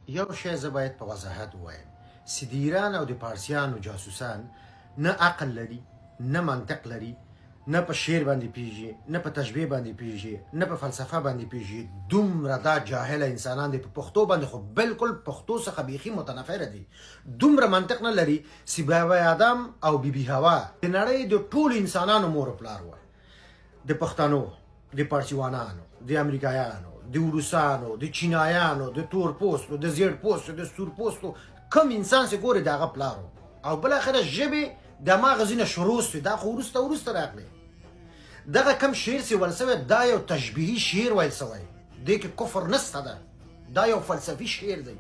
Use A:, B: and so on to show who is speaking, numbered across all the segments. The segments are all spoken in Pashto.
A: یو شی زه باید په وضاحت ووایم چې د ایران او د پارسیانو جاسوسان نه عقل لري، نه منطق لري، نه په شعر باندې پیږي، نه په تشبیه باندې پیږي، نه په فلسفه باندې پیږي. دومره دا جاهل انسانان دي په پښتو باندې، خو بالکل پښتو څخه بیخي متنفره دي. دومره منطق نه لري چې بابا آدم او بیبي حوا د نړۍ د ټولو انسانانو مور او پلار وه. د پښتنو، د پارسیوانانو، د امریکایانو، د روسانو، د چینایانو، د تور پوستو، د زیړ پوستو، د سور پوستو، کم انسان چې ګوري د هغه پلار و. او بالاخره ژبې د هماغه ځینه شروع سوې، دا خو وروسته راغلی. دغه کم شعر چې ویل سوی دا یو تشبیهي شعر ویل سوی، دې کې کفر نسته ده، دا یو فلسفي شعر دی.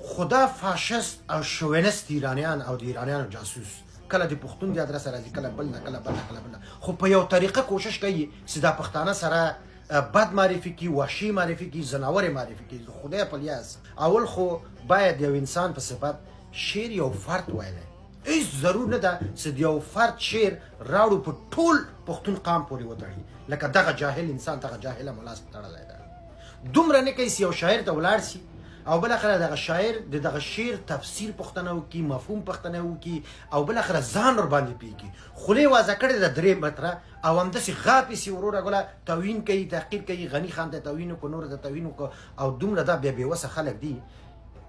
A: خو دا فاشست او شوینست ایرانیان او د ایرانیانو جاسوس کله د پښتون د ادرسه راځي، کله بل نه، کله بل نه، کله بل نه، خو په یو طریقه کوشش کوي چې دا پښتانه سره بد معرفي کی، وحشي معرفي کی، زناور معرفي کی. خدای په لیاس اول خو باید یو انسان په صفت شعر یو فرد ویلی، هیڅ ضرور نه ده چې د یو فرد شعر راوړو په ټول پښتون قام پورې وتړي، لکه دغه جاهل انسان دغه جاهله ملاس تړلی ده. دومره نه کوي چې یو شاعر ته ولاړ سي او بالاخره دغه شاعر د دغه شعر تفسیر پښتنه وکړي، مفهوم پښتنه وکړي، او بالاخره ځان ور باندې پیږي. خولې وازه کړې ده 3 متره او همداسې غاپې سي وروره ګله توهین کوي، تحقیر کوي، غني خان ته توهین وکړو، نور ته توهین وکړو. او دومره دا بیا بېوسه خلک دي.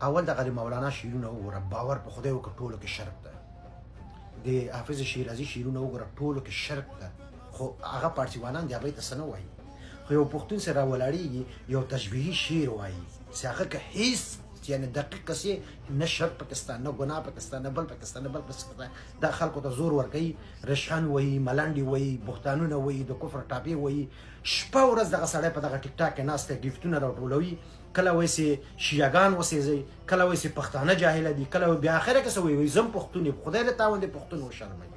A: اول دغه د مولانا شعرونه وګوره، باور په خدای وکړه ټولو کې شرک ده. د حافظ شیرازي شعرونه وګوره ټولو کې شرک ده. خو هغه پارسیوانان د هغوی ته څه نه وایي، خو یو پښتون سره راولاړېږي یو تشبیهي شعر وایي چې هغه که هېڅ یعنې دقیق کسې نه شرک پکې شته، نه ګناه پکې شته، نه بل پکې شته، نه بل پکې شته. دا خلکو ته زور ورکوي، رشحن وایي، ملنډې وایي، بهتانونه وایي، د کفر ټاپې وایي. شپه ورځ دغه سړی په دغه ټیک ټاک کې ناست دی، ګیفټونه راټولوي. کله وایي چې شیعهګان وسېځئ، کله وایي چې پښتانه جاهله دي، کله بیا اخره کې څه وایي، وایي زم پښتون یم. خدای دې تاوان دې پښتون وشرموي،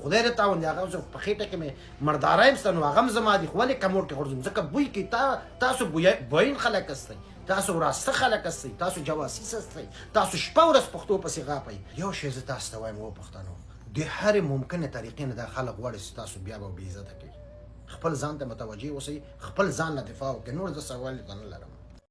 A: خدای دې تاوان دې. هغه په خېټه کې مې مرداره یم سته، نو هغه هم زما دي، خو ولې کموډ کې غورځوم؟ ځکه بوی کوي. تاسو بوین خلک هستئ، تاسو راسته خلک هستئ، تاسو جواسیس هستئ، تاسو شپه ورځ پښتو پسې غاپئ. یو شی زه تاسو ته وایم، و پښتنو، د هرې ممکنې طریقې نه دا خلک غواړي چې تاسو بیا به بې عزته کړي. خپل ځان ته متوجه اوسئ، خپل ځان نه دفاع وکړئ. نور زه سوال نه لرم.